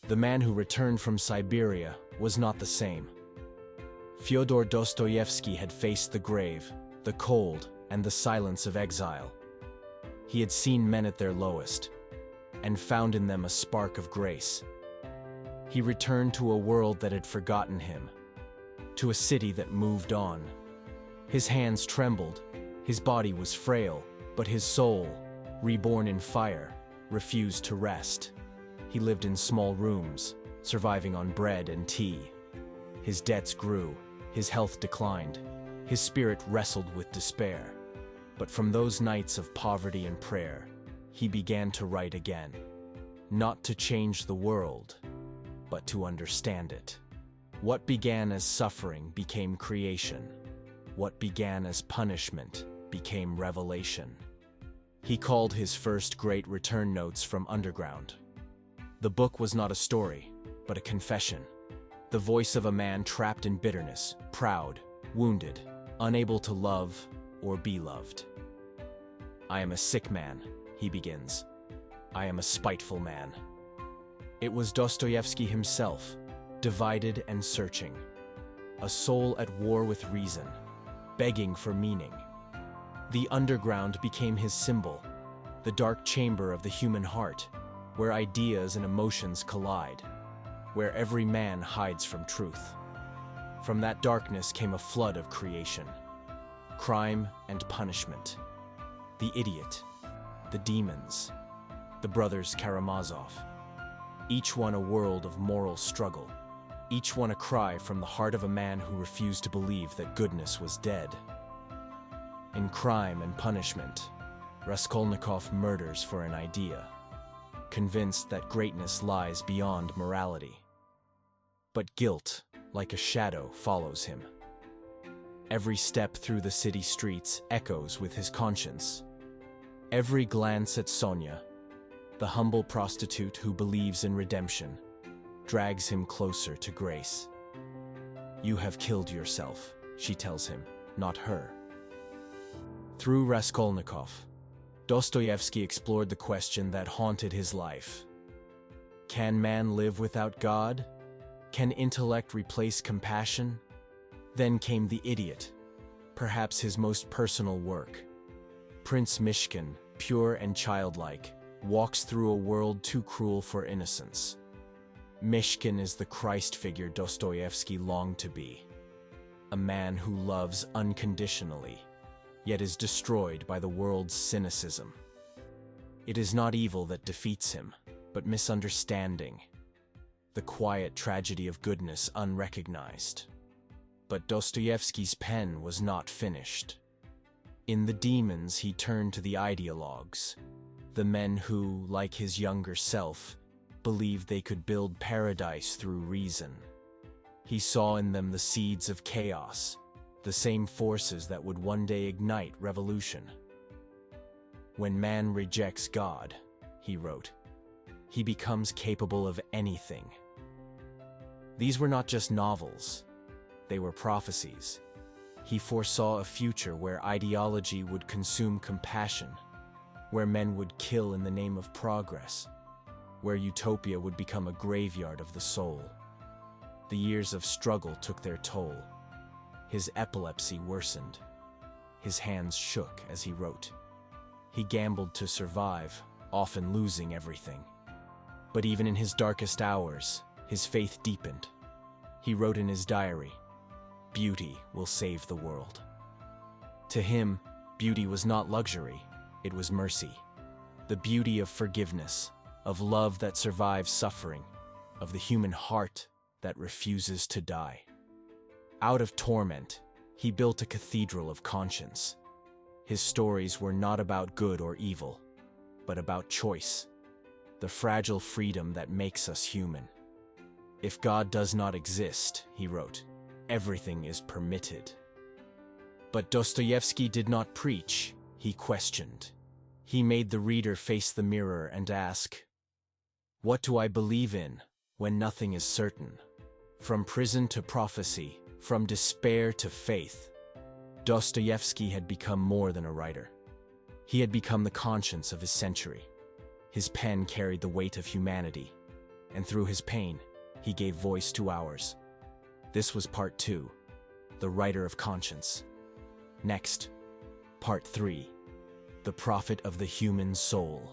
The man who returned from Siberia was not the same. Fyodor Dostoevsky had faced the grave, the cold, and the silence of exile. He had seen men at their lowest, and found in them a spark of grace. He returned to a world that had forgotten him, to a city that moved on. His hands trembled, his body was frail, but his soul, reborn in fire, refused to rest. He lived in small rooms, surviving on bread and tea. His debts grew, his health declined, his spirit wrestled with despair. But from those nights of poverty and prayer, he began to write again. Not to change the world, but to understand it. What began as suffering became creation. What began as punishment became revelation. He called his first great return notes from underground. The book was not a story, but a confession. The voice of a man trapped in bitterness, proud, wounded, unable to love or be loved. I am a sick man, he begins. I am a spiteful man. It was Dostoevsky himself, divided and searching. A soul at war with reason, begging for meaning. The underground became his symbol, the dark chamber of the human heart, where ideas and emotions collide, where every man hides from truth. From that darkness came a flood of creation, crime and punishment. The idiot, the demons, the brothers Karamazov. Each one a world of moral struggle, each one a cry from the heart of a man who refused to believe that goodness was dead. In Crime and Punishment, Raskolnikov murders for an idea, convinced that greatness lies beyond morality. But guilt, like a shadow, follows him. Every step through the city streets echoes with his conscience. Every glance at Sonia, the humble prostitute who believes in redemption, drags him closer to grace. You have killed yourself, she tells him, not her. Through Raskolnikov, Dostoevsky explored the question that haunted his life. Can man live without God? Can intellect replace compassion? Then came The Idiot, perhaps his most personal work. Prince Mishkin, pure and childlike, walks through a world too cruel for innocence. Mishkin is the Christ figure Dostoevsky longed to be. A man who loves unconditionally, yet is destroyed by the world's cynicism. It is not evil that defeats him, but misunderstanding. The quiet tragedy of goodness unrecognized. But Dostoevsky's pen was not finished. In The Demons, he turned to the ideologues, the men who, like his younger self, believed they could build paradise through reason. He saw in them the seeds of chaos, the same forces that would one day ignite revolution. When man rejects God, he wrote, he becomes capable of anything. These were not just novels, they were prophecies. He foresaw a future where ideology would consume compassion, where men would kill in the name of progress, where utopia would become a graveyard of the soul. The years of struggle took their toll. His epilepsy worsened. His hands shook as he wrote. He gambled to survive, often losing everything. But even in his darkest hours, his faith deepened. He wrote in his diary, "Beauty will save the world." To him, beauty was not luxury, it was mercy. The beauty of forgiveness, of love that survives suffering, of the human heart that refuses to die. Out of torment, he built a cathedral of conscience. His stories were not about good or evil, but about choice, the fragile freedom that makes us human. If God does not exist, he wrote, everything is permitted. But Dostoevsky did not preach, he questioned. He made the reader face the mirror and ask, "What do I believe in when nothing is certain?" From prison to prophecy, from despair to faith, Dostoevsky had become more than a writer. He had become the conscience of his century. His pen carried the weight of humanity, and through his pain, he gave voice to ours. This was part 2, The Writer of Conscience. Next, part 3, The Prophet of the Human Soul.